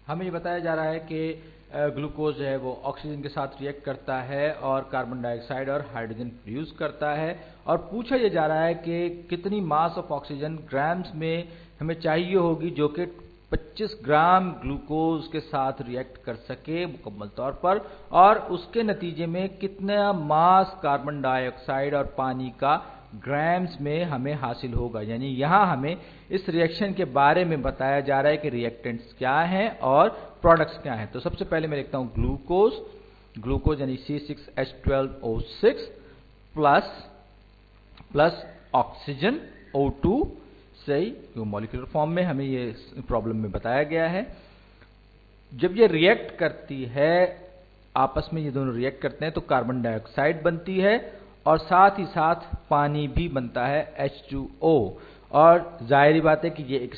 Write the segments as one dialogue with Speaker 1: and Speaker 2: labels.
Speaker 1: हमें ये बताया जा रहा है कि ग्लूकोज जो है वो ऑक्सीजन के साथ रिएक्ट करता है और कार्बन डाइऑक्साइड और हाइड्रोजन प्रोड्यूस करता है, और पूछा ये जा रहा है कि कितनी मास ऑफ ऑक्सीजन ग्राम्स में हमें चाहिए होगी जो कि 25 ग्राम ग्लूकोज के साथ रिएक्ट कर सके मुकम्मल तौर पर, और उसके नतीजे में कितना मास कार्बन डाइऑक्साइड और पानी का ग्राम्स में हमें हासिल होगा। यानी यहां हमें इस रिएक्शन के बारे में बताया जा रहा है कि रिएक्टेंट्स क्या हैं और प्रोडक्ट्स क्या हैं। तो सबसे पहले मैं लिखता हूं ग्लूकोज यानी C6H12O6 प्लस ऑक्सीजन O2, सही, मॉलिक्यूलर फॉर्म में हमें ये प्रॉब्लम में बताया गया है। जब ये रिएक्ट करती है, आपस में ये दोनों रिएक्ट करते हैं तो कार्बन डाइऑक्साइड बनती है और साथ ही साथ पानी भी बनता है H2O। और जाहिर बात है कि ये एक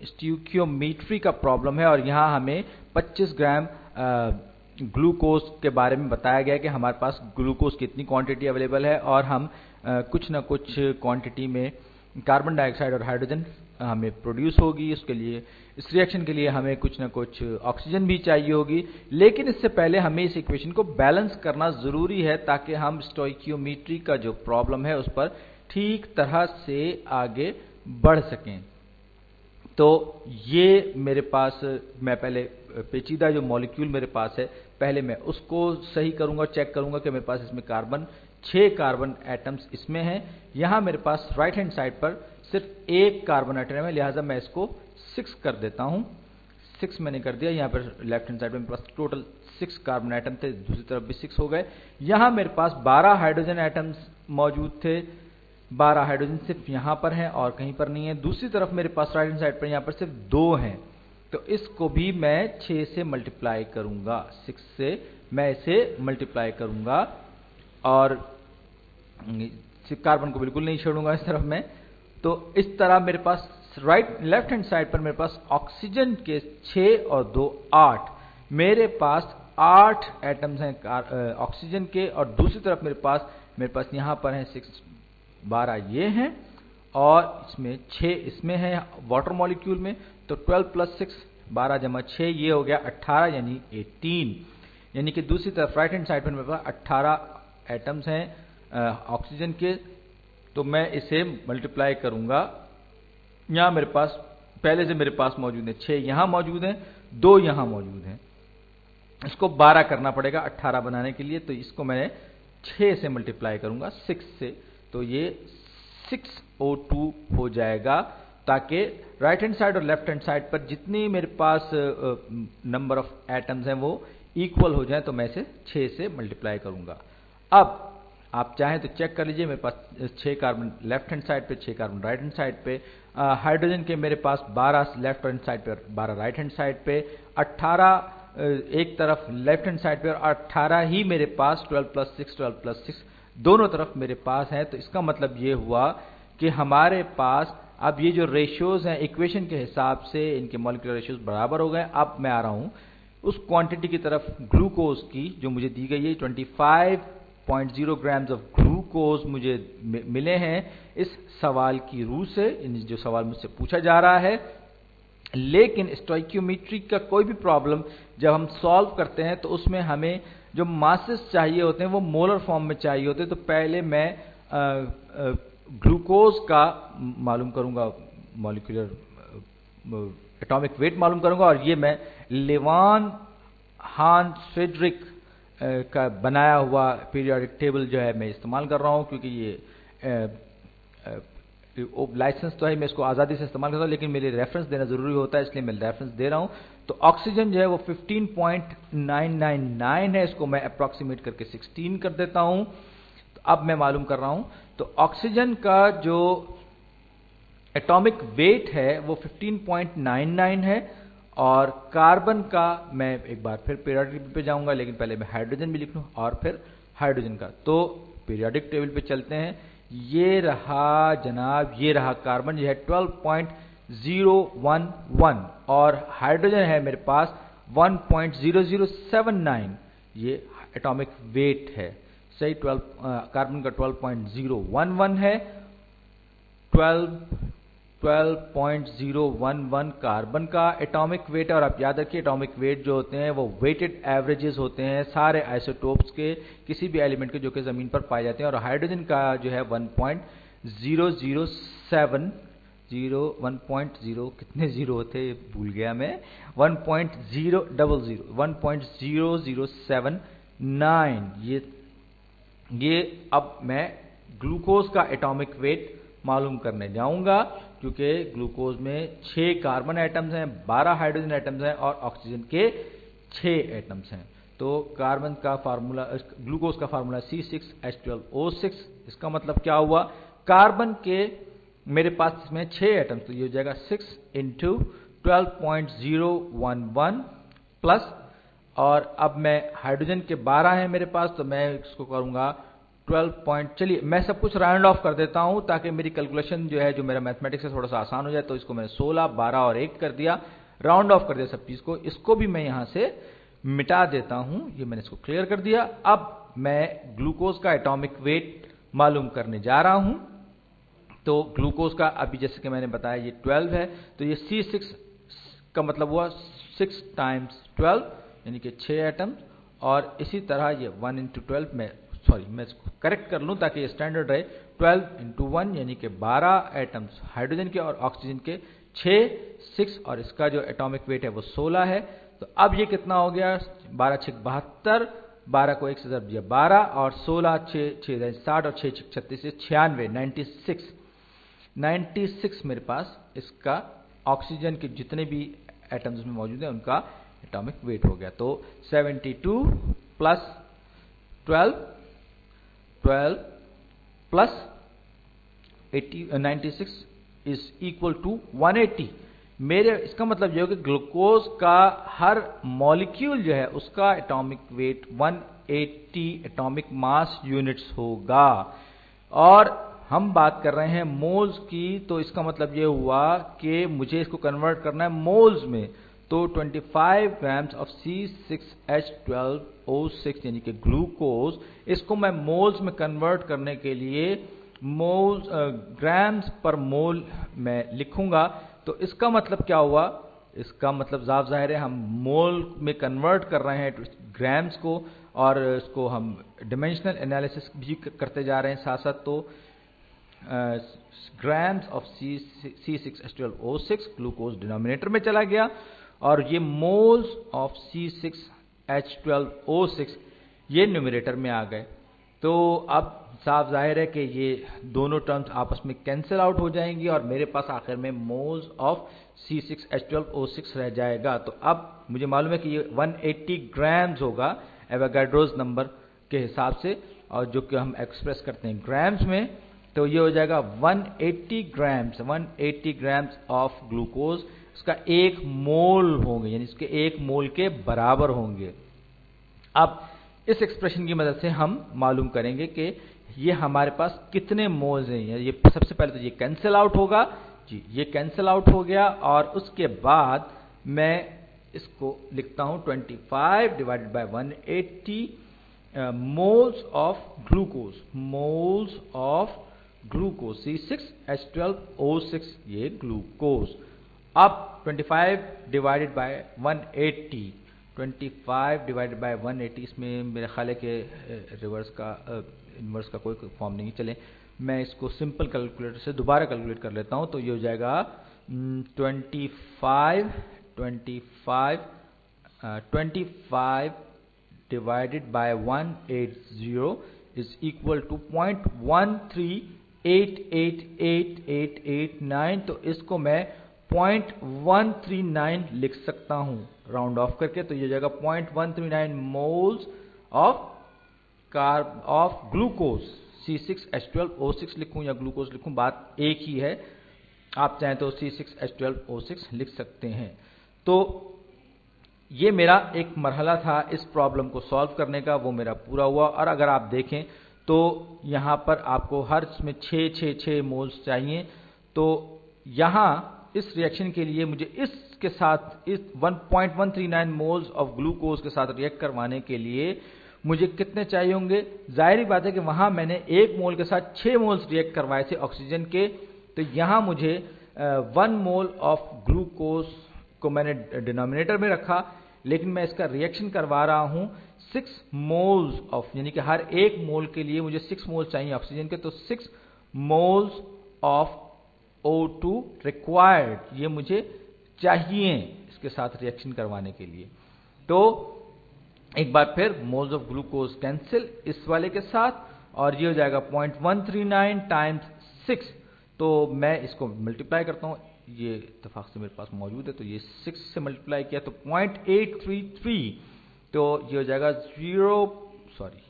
Speaker 1: स्टियोकियोमेट्री का प्रॉब्लम है, और यहाँ हमें 25 ग्राम ग्लूकोज के बारे में बताया गया है कि हमारे पास ग्लूकोज की इतनी क्वांटिटी अवेलेबल है, और हम कुछ ना कुछ क्वांटिटी में कार्बन डाइऑक्साइड और हाइड्रोजन हमें प्रोड्यूस होगी। उसके लिए, इस रिएक्शन के लिए हमें कुछ ना कुछ ऑक्सीजन भी चाहिए होगी। लेकिन इससे पहले हमें इस इक्वेशन को बैलेंस करना जरूरी है ताकि हम स्टोइकियोमेट्री का जो प्रॉब्लम है उस पर ठीक तरह से आगे बढ़ सकें। तो ये मेरे पास, मैं पहले पेचीदा जो मॉलिक्यूल मेरे पास है पहले मैं उसको सही करूंगा, चेक करूंगा कि मेरे पास इसमें 6 कार्बन एटम्स इसमें हैं। यहां मेरे पास राइट हैंड साइड पर सिर्फ एक कार्बन एटम है, लिहाजा मैं इसको 6 कर देता हूं। 6 मैंने कर दिया। यहां पर लेफ्ट हैंड साइड में मेरे पास टोटल 6 कार्बन एटम थे, दूसरी तरफ भी 6 हो गए। यहां मेरे पास 12 हाइड्रोजन एटम्स मौजूद थे। 12 हाइड्रोजन सिर्फ यहां पर हैं और कहीं पर नहीं है। दूसरी तरफ मेरे पास राइट हैंड साइड पर यहां पर सिर्फ 2 हैं, तो इसको भी मैं 6 से मल्टीप्लाई करूंगा, 6 से मैं इसे मल्टीप्लाई करूंगा, और कार्बन को बिल्कुल नहीं छोड़ूंगा इस तरफ में। तो इस तरह मेरे पास लेफ्ट हैंड साइड पर मेरे पास ऑक्सीजन के 6 और 2 8, मेरे पास 8 एटम्स हैं ऑक्सीजन के, और दूसरी तरफ मेरे पास यहां पर हैं 6, 12 ये हैं, और इसमें 6 इसमें है वाटर मॉलिक्यूल में। तो 12 प्लस 6, 12 जमा 6, ये हो गया 18 यानी 18। यानी कि दूसरी तरफ राइट हैंड साइड पर मेरे पास 18 एटम्स हैं ऑक्सीजन के। तो मैं इसे मल्टीप्लाई करूंगा। यहां मेरे पास पहले से मेरे पास मौजूद है 6 यहां मौजूद हैं, 2 यहां मौजूद हैं। इसको 12 करना पड़ेगा 18 बनाने के लिए, तो इसको मैं 6 से मल्टीप्लाई करूंगा 6 से, तो ये 6O2 हो जाएगा, ताकि राइट हैंड साइड और लेफ्ट हैंड साइड पर जितनी मेरे पास नंबर ऑफ एटम्स हैं वो इक्वल हो जाए। तो मैं इसे 6 से मल्टीप्लाई करूंगा। अब आप चाहें तो चेक कर लीजिए, मेरे पास 6 कार्बन लेफ्ट हैंड साइड पे, 6 कार्बन राइट हैंड साइड पे। हाइड्रोजन के मेरे पास 12 लेफ्ट हैंड साइड पे और 12 राइट हैंड साइड पे, 18 एक तरफ लेफ्ट हैंड साइड पे, और 18 ही मेरे पास 12 प्लस 6 दोनों तरफ मेरे पास है। तो इसका मतलब ये हुआ कि हमारे पास अब ये जो रेशियोज हैं इक्वेशन के हिसाब से इनके मॉलिक्यूलर रेशियोज बराबर हो गए। अब मैं आ रहा हूं उस क्वांटिटी की तरफ ग्लूकोज की जो मुझे दी गई है। 25.0 ग्राम्स ऑफ ग्लूकोज मुझे मिले हैं इस सवाल की रूह से, जो सवाल मुझसे पूछा जा रहा है। लेकिन स्टोइकियोमेट्री का कोई भी प्रॉब्लम जब हम सॉल्व करते हैं तो उसमें हमें जो मासेस चाहिए होते हैं वो मोलर फॉर्म में चाहिए होते हैं। तो पहले मैं ग्लूकोज का मालूम करूंगा, मॉलिक्यूलर एटॉमिक वेट मालूम करूंगा, और ये मैं लेवान हान फ्रेडरिक का बनाया हुआ पीरियोडिक टेबल जो है मैं इस्तेमाल कर रहा हूं, क्योंकि ये लाइसेंस तो है, मैं इसको आज़ादी से इस्तेमाल करता हूं, लेकिन मेरे रेफरेंस देना जरूरी होता है, इसलिए मैं रेफरेंस दे रहा हूं। तो ऑक्सीजन जो है वो 15.999 है, इसको मैं अप्रॉक्सीमेट करके 16 कर देता हूं। तो अब मैं मालूम कर रहा हूं, तो ऑक्सीजन का जो एटॉमिक वेट है वो 15.99 है, और कार्बन का मैं एक बार फिर पीरियोडिक टेबल पे जाऊंगा, लेकिन पहले मैं हाइड्रोजन भी लिख लूं और फिर हाइड्रोजन का। तो पीरियोडिक टेबल पे चलते हैं। ये रहा जनाब, ये रहा कार्बन, ये है 12.011, और हाइड्रोजन है मेरे पास 1.0079, ये एटॉमिक वेट है, सही। कार्बन का 12.011 है, 12.011 कार्बन का एटॉमिक वेट है। और आप याद रखिए एटॉमिक वेट जो होते हैं वो वेटेड एवरेजेस होते हैं सारे आइसोटोप्स के, किसी भी एलिमेंट के जो कि ज़मीन पर पाए जाते हैं। और हाइड्रोजन का जो है 1.007 कितने जीरो होते भूल गया मैं, 1.0079। ये अब मैं ग्लूकोज का एटॉमिक वेट मालूम करने जाऊंगा, क्योंकि ग्लूकोज में 6 कार्बन एटम्स हैं, 12 हाइड्रोजन एटम्स हैं और ऑक्सीजन के 6 एटम्स हैं। तो कार्बन का फार्मूला, ग्लूकोज का फार्मूला C6H12O6। इसका मतलब क्या हुआ, कार्बन के मेरे पास इसमें 6 एटम्स, तो ये हो जाएगा 6 × 12.011 प्लस, और अब मैं हाइड्रोजन के 12 हैं मेरे पास, तो मैं इसको करूंगा 12 चलिए मैं सब कुछ राउंड ऑफ कर देता हूं ताकि मेरी कैलकुलेशन जो है, जो मेरा मैथमेटिक्स है थोड़ा सा आसान हो जाए। तो इसको मैंने 16, 12 और 1 कर दिया, राउंड ऑफ कर दिया सब चीज को। इसको भी मैं यहां से मिटा देता हूं, ये मैंने इसको क्लियर कर दिया। अब मैं ग्लूकोज का एटॉमिक वेट मालूम करने जा रहा हूं। तो ग्लूकोज का अभी जैसे कि मैंने बताया ये 12 है, तो ये C6 का मतलब हुआ 6 × 12 यानी कि 6 एटम, और इसी तरह ये 1 × 12 में, सॉरी मैं इसको करेक्ट कर लूं ताकि ये स्टैंडर्ड रहे, 12 × 1 यानी कि 12 एटम्स हाइड्रोजन के और ऑक्सीजन के 6 और इसका जो एटॉमिक वेट है वो 16 है। तो अब ये कितना हो गया, 12 × 6 = 72, 12 को 1 से ज़रब दिया 12, और 16 6 6 60 और 6 6 36 96 96 मेरे पास इसका ऑक्सीजन के जितने भी एटम्स में मौजूद हैं उनका एटॉमिक वेट हो गया। तो 72 plus 12 plus 96 is equal to 180। मेरे इसका मतलब ये हो कि ग्लूकोज का हर मॉलिक्यूल जो है उसका atomic weight 180 atomic mass units होगा। और हम बात कर रहे हैं मोल्स की, तो इसका मतलब ये हुआ कि मुझे इसको कन्वर्ट करना है मोल्स में। तो 25 ग्राम्स ऑफ C6H12O6 यानी कि ग्लूकोज, इसको मैं मोल्स में कन्वर्ट करने के लिए मोल्स ग्राम्स पर मोल में लिखूंगा। तो इसका मतलब क्या हुआ, इसका मतलब साफ जाहिर है हम मोल में कन्वर्ट कर रहे हैं ग्राम्स को, और इसको हम डिमेंशनल एनालिसिस भी करते जा रहे हैं साथ साथ। तो grams of C6H12O6 glucose denominator में चला गया, और ये मोल्स ऑफ C6H12O6 ये न्यूमरेटर में आ गए। तो अब साफ जाहिर है कि ये दोनों टर्म्स आपस में कैंसिल आउट हो जाएंगी और मेरे पास आखिर में मोल्स ऑफ C6H12O6 रह जाएगा। तो अब मुझे मालूम है कि ये 180 ग्राम्स होगा एवोगाड्रोस नंबर के हिसाब से, और जो कि हम एक्सप्रेस करते हैं ग्राम्स में। तो ये हो जाएगा 180 ग्राम्स ऑफ ग्लूकोज, इसका 1 मोल होंगे, यानी इसके 1 मोल के बराबर होंगे। अब इस एक्सप्रेशन की मदद से हम मालूम करेंगे कि ये हमारे पास कितने मोल्स हैं। ये सबसे पहले तो ये कैंसिल आउट होगा जी, ये कैंसिल आउट हो गया, और उसके बाद मैं इसको लिखता हूं 25 / 180 मोल्स ऑफ ग्लूकोज C6H12O6 ये ग्लूकोज। अब 25 / 180 इसमें मेरे ख्याल है कि इनवर्स का कोई फॉर्म नहीं। चले मैं इसको सिंपल कैलकुलेटर से दोबारा कैलकुलेट कर लेता हूं। तो ये हो जाएगा 25 divided by 180 is equal to 0.1388889। तो इसको मैं 0.139 लिख सकता हूं राउंड ऑफ करके। तो ये हो जाएगा 0.139 मोल्स ऑफ ग्लूकोज C6H12O6 लिखूं या ग्लूकोज लिखूं, बात एक ही है। आप चाहें तो C6H12O6 लिख सकते हैं। तो ये मेरा एक मरहला था इस प्रॉब्लम को सॉल्व करने का, वो मेरा पूरा हुआ। और अगर आप देखें तो यहां पर आपको हर इसमें 6 मोल्स चाहिए। तो यहां इस रिएक्शन के लिए मुझे इसके साथ इस 1.139 मोल्स ऑफ ग्लूकोज के साथ रिएक्ट करवाने के लिए मुझे कितने चाहिए होंगे। जाहिर बात है कि वहां मैंने 1 मोल के साथ 6 मोल्स रिएक्ट करवाए थे ऑक्सीजन के, तो यहां मुझे 1 मोल ऑफ ग्लूकोज को मैंने डिनोमिनेटर में रखा, लेकिन मैं इसका रिएक्शन करवा रहा हूं 6 मोल्स ऑफ, यानी कि हर एक मोल के लिए मुझे 6 मोल चाहिए ऑक्सीजन के, तो 6 मोल्स ऑफ O2 रिक्वायर्ड, ये मुझे चाहिए इसके साथ रिएक्शन करवाने के लिए। तो एक बार फिर मोल्स ऑफ ग्लूकोज कैंसिल इस वाले के साथ, और ये हो जाएगा 0.139 टाइम्स 6। तो मैं इसको मल्टीप्लाई करता हूं, ये इत्तेफाक से मेरे पास मौजूद है, तो ये 6 से मल्टीप्लाई किया तो 0.833, तो ये हो जाएगा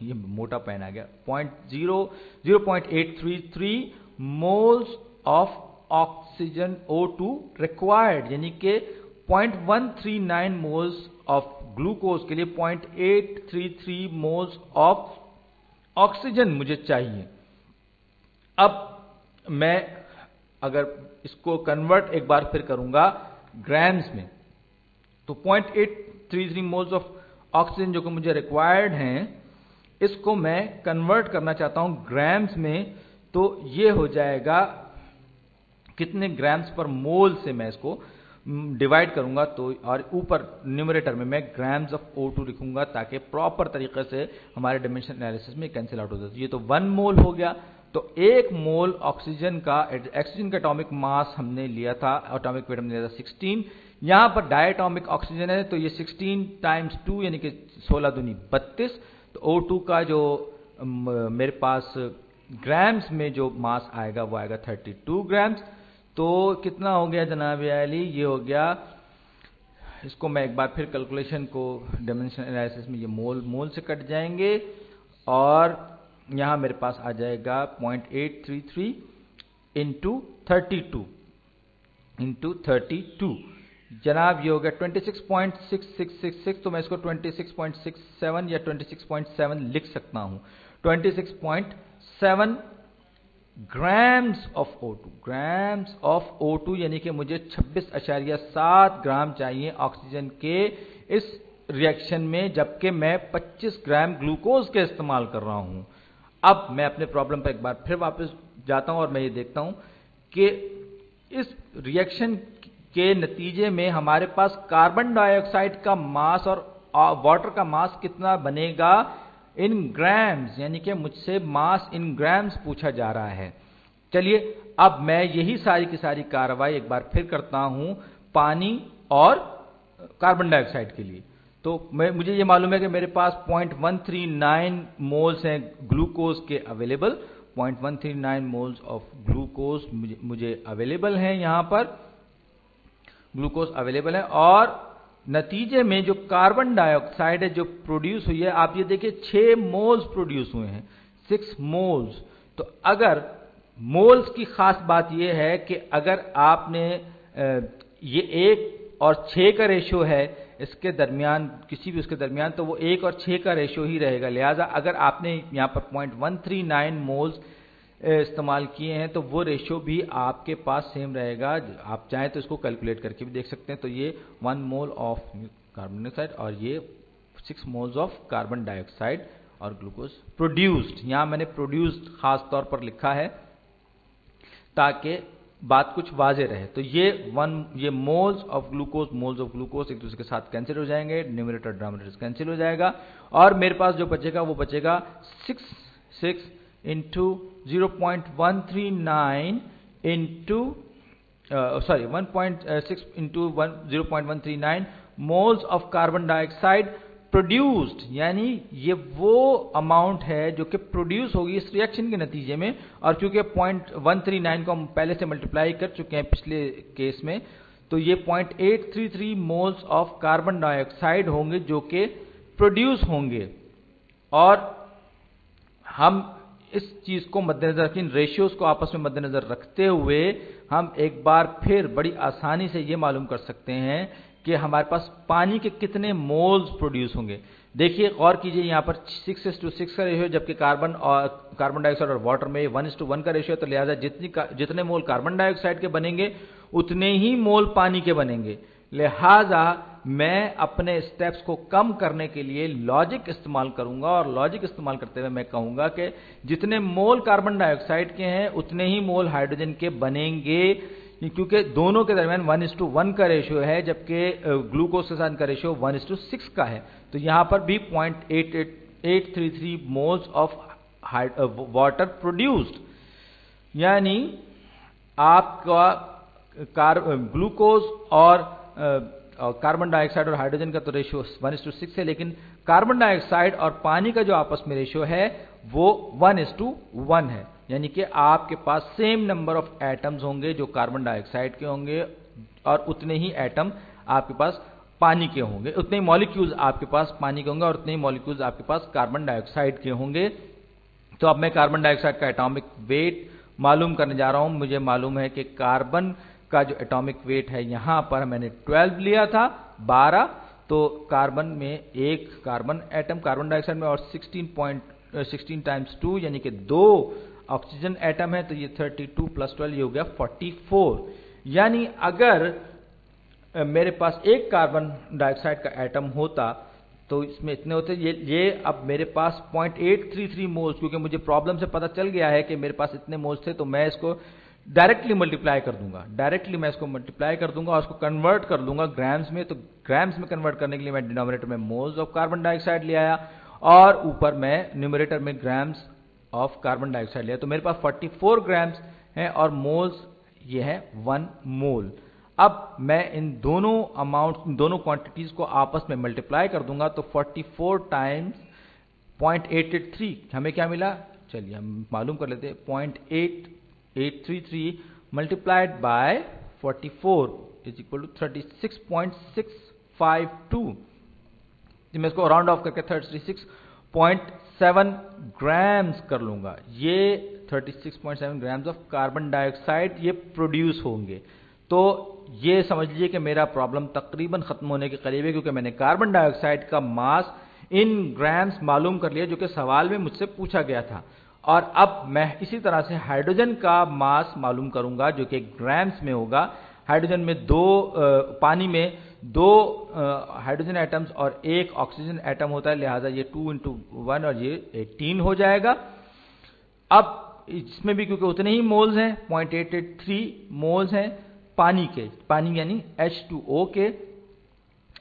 Speaker 1: ये मोटा पेन आ गया, 0.833 moles of oxygen O2 required, यानी कि 0.139 मोल्स ऑफ ग्लूकोज के लिए 0.833 मोल्स ऑफ ऑक्सीजन मुझे चाहिए। अब मैं अगर इसको कन्वर्ट एक बार फिर करूंगा ग्राम्स में, तो 0.833 मोल्स ऑफ ऑक्सीजन जो कि मुझे रिक्वायर्ड हैं, इसको मैं कन्वर्ट करना चाहता हूं ग्राम्स में, तो ये हो जाएगा कितने ग्राम्स पर मोल से मैं इसको डिवाइड करूंगा, तो और ऊपर न्यूमरेटर में मैं ग्राम्स ऑफ O2 लिखूंगा ताकि प्रॉपर तरीके से हमारे डायमेंशन एनालिसिस में कैंसिल आउट हो जाए। ये तो 1 मोल हो गया, तो 1 मोल ऑक्सीजन का एटॉमिक मास हमने लिया था, एटॉमिक वेट हमने लिया था 16, यहां पर डायटॉमिक ऑक्सीजन है, तो ये 16 टाइम्स 2 यानी कि 16 दूनी 32, तो O2 का जो मेरे पास ग्राम्स में जो मास आएगा वो आएगा 32 ग्राम्स। तो कितना हो गया जनाब अली, ये हो गया, इसको मैं एक बार फिर कैलकुलेशन को डायमेंशन एनालिसिस में ये मोल से कट जाएंगे, और यहां मेरे पास आ जाएगा 0.833 इंटू 32 जनाब, ये हो गया 26.6666, तो मैं इसको 26.67 या 26.7 लिख सकता हूं, 26.7 ग्राम्स ऑफ O2 यानी कि मुझे 26.7 ग्राम चाहिए ऑक्सीजन के इस रिएक्शन में, जबकि मैं 25 ग्राम ग्लूकोज के इस्तेमाल कर रहा हूं। अब मैं अपने प्रॉब्लम पर एक बार फिर वापस जाता हूं और मैं ये देखता हूं कि इस रिएक्शन के नतीजे में हमारे पास कार्बन डाइऑक्साइड का मास और वाटर का मास कितना बनेगा इन ग्राम्स, यानी कि मुझसे मास इन ग्राम्स पूछा जा रहा है। चलिए अब मैं यही सारी की सारी कार्रवाई एक बार फिर करता हूं पानी और कार्बन डाइऑक्साइड के लिए। तो मुझे ये मालूम है कि मेरे पास 0.139 मोल्स हैं ग्लूकोज के अवेलेबल, 0.139 मोल्स ऑफ ग्लूकोज मुझे अवेलेबल हैं, यहां पर ग्लूकोज अवेलेबल है, और नतीजे में जो कार्बन डाइऑक्साइड है जो प्रोड्यूस हुई है, आप ये देखिए 6 मोल्स प्रोड्यूस हुए हैं, 6 मोल्स। तो अगर मोल्स की खास बात यह है कि अगर आपने ये 1 और 6 का रेशियो है इसके दरमियान, किसी भी उसके दरमियान, तो वो 1 और 6 का रेशियो ही रहेगा। लिहाजा अगर आपने यहां पर 0.139 मोल्स इस्तेमाल किए हैं तो वो रेशियो भी आपके पास सेम रहेगा। आप चाहें तो इसको कैलकुलेट करके भी देख सकते हैं। तो ये 1 मोल ऑफ कार्बन डाइऑक्साइड और ये 6 मोल्स ऑफ कार्बन डाइऑक्साइड और ग्लूकोज प्रोड्यूस्ड, यहां मैंने प्रोड्यूस्ड खास तौर पर लिखा है ताकि बात कुछ वाजे रहे। तो ये मोल्स ऑफ ग्लूकोज एक दूसरे के साथ कैंसिल हो जाएंगे, न्यूमरेटर डिनोमिनेटर कैंसिल हो जाएगा, और मेरे पास जो बचेगा वो बचेगा 6 into 0.139 into 1.6 into 0.139 moles of carbon dioxide produced, यानी ये वो अमाउंट है जो कि प्रोड्यूस होगी इस रिएक्शन के नतीजे में। और क्योंकि 0.139 को हम पहले से मल्टीप्लाई कर चुके हैं पिछले केस में, तो ये 0.833 मोल्स ऑफ कार्बन डाइऑक्साइड होंगे जो कि प्रोड्यूस होंगे। और हम इस चीज को मद्देनजर रखें, इन रेशियोज को आपस में मद्देनजर रखते हुए हम एक बार फिर बड़ी आसानी से ये मालूम कर सकते हैं कि हमारे पास पानी के कितने मोल्स प्रोड्यूस होंगे। देखिए गौर कीजिए, यहां पर 6:6 का रेशियो, जबकि कार्बन डाइऑक्साइड और वाटर में 1:1 का रेशियो, तो लिहाजा जितने मोल कार्बन डाइऑक्साइड के बनेंगे उतने ही मोल पानी के बनेंगे। लिहाजा मैं अपने स्टेप्स को कम करने के लिए लॉजिक इस्तेमाल करूंगा, और लॉजिक इस्तेमाल करते हुए मैं कहूंगा कि जितने मोल कार्बन डाइऑक्साइड के हैं उतने ही मोल हाइड्रोजन के बनेंगे, क्योंकि दोनों के दरमियान 1:1 का रेशियो है, जबकि ग्लूकोज के साथ का रेशियो 1:6 का है। तो यहाँ पर भी 0.833 मोल्स ऑफ वाटर प्रोड्यूस्ड, यानी आपका ग्लूकोज और कार्बन डाइऑक्साइड और हाइड्रोजन का तो रेशियो 1:6 है, लेकिन कार्बन डाइऑक्साइड और पानी का जो आपस में रेशियो है वो 1:1 है। यानी कि आपके पास सेम नंबर ऑफ एटम्स होंगे जो कार्बन डाइऑक्साइड के होंगे, और उतने ही एटम आपके पास पानी के होंगे, उतने ही मॉलिक्यूल्स आपके पास पानी के होंगे और उतने ही मॉलिक्यूल्स आपके पास कार्बन डाइऑक्साइड के होंगे। तो अब मैं कार्बन डाइऑक्साइड का एटॉमिक वेट मालूम करने जा रहा हूं। मुझे मालूम है कि कार्बन का जो एटॉमिक वेट है, यहां पर मैंने 12 लिया था, 12, तो कार्बन में एक कार्बन एटम कार्बन डाइऑक्साइड में, और 16 टाइम्स 2 यानी कि 2 ऑक्सीजन एटम है, तो ये 32 + 12 ये हो गया 44। यानी अगर मेरे पास एक कार्बन डाइऑक्साइड का एटम होता तो इसमें इतने होते, ये अब मेरे पास 0.833 मोल्स, क्योंकि मुझे प्रॉब्लम से पता चल गया है कि मेरे पास इतने मोल्स थे, तो मैं इसको डायरेक्टली मल्टीप्लाई कर दूंगा, डायरेक्टली मैं इसको मल्टीप्लाई कर दूंगा और उसको कन्वर्ट कर दूंगा ग्राम्स में। तो ग्राम्स में कन्वर्ट करने के लिए मैं डिनोमिनेटर में मोल्स ऑफ कार्बन डाइऑक्साइड ले आया और ऊपर मैं न्यूमरेटर में ग्राम्स ऑफ कार्बन डाइऑक्साइड लिया। तो मेरे पास 44 ग्राम्स है और मोल्स ये है 1 मोल। अब मैं इन दोनों अमाउंट, दोनों क्वांटिटीज को आपस में मल्टीप्लाई कर दूंगा, तो 44 टाइम्स 0.883 हमें क्या मिला, चलिए हम मालूम कर लेते हैं। 0.833 multiplied by 44 is equal to 36.652। मैं इसको राउंड ऑफ करके 36.7 ग्राम्स कर लूंगा। ये 36.7 ग्राम्स ऑफ कार्बन डाइऑक्साइड ये प्रोड्यूस होंगे। तो ये समझ लीजिए कि मेरा प्रॉब्लम तकरीबन खत्म होने के करीब है, क्योंकि मैंने कार्बन डाइऑक्साइड का मास इन ग्राम्स मालूम कर लिया जो कि सवाल में मुझसे पूछा गया था। और अब मैं इसी तरह से हाइड्रोजन का मास मालूम करूंगा जो कि ग्राम्स में होगा। हाइड्रोजन में पानी में 2 हाइड्रोजन एटम्स और 1 ऑक्सीजन एटम होता है, लिहाजा ये 2 × 1 और ये 18 हो जाएगा। अब इसमें भी क्योंकि उतने ही मोल्स हैं, 0.883 मोल्स हैं पानी के, पानी यानी H2O के।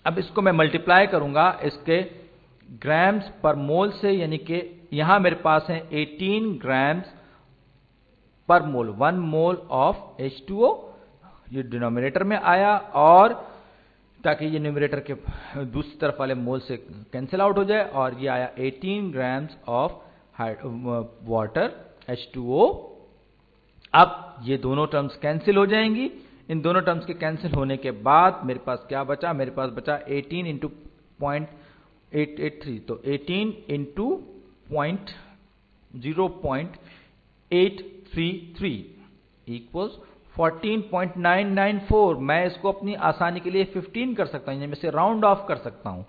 Speaker 1: अब इसको मैं मल्टीप्लाई करूंगा इसके ग्राम्स पर मोल से, यानी कि यहां मेरे पास है 18 ग्राम्स पर मोल, 1 मोल ऑफ H2O, ये डिनोमिनेटर में आया, और ताकि ये न्यूमरेटर के दूसरी तरफ वाले मोल से कैंसिल आउट हो जाए, और ये आया 18 ग्राम्स ऑफ वाटर H2O। अब ये दोनों टर्म्स कैंसिल हो जाएंगी। इन दोनों टर्म्स के कैंसिल होने के बाद मेरे पास क्या बचा, मेरे पास बचा 18 × 0.883, तो 18 × 0.833 इक्वल्स 14.994। मैं इसको अपनी आसानी के लिए 15 कर सकता हूं, मैं इसे राउंड ऑफ कर सकता हूं।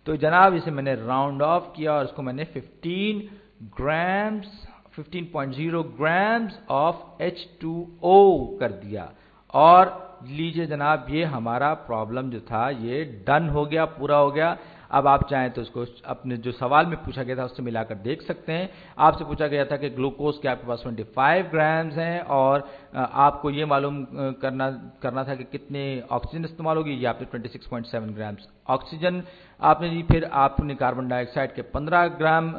Speaker 1: तो जनाब इसे मैंने राउंड ऑफ किया और इसको मैंने 15.0 ग्राम्स ऑफ H2O कर दिया। और लीजिए जनाब, ये हमारा प्रॉब्लम जो था ये डन हो गया, पूरा हो गया। अब आप चाहें तो इसको अपने जो सवाल में पूछा गया था उससे मिलाकर देख सकते हैं। आपसे पूछा गया था कि ग्लूकोज के आपके पास 25 ग्राम्स हैं और आपको ये मालूम करना था कि कितने ऑक्सीजन इस्तेमाल होगी। ये आपने 26.7 ग्राम्स ऑक्सीजन आपने दी। फिर आपने कार्बन डाइऑक्साइड के 15 ग्राम,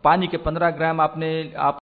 Speaker 1: पानी के 15 ग्राम आपने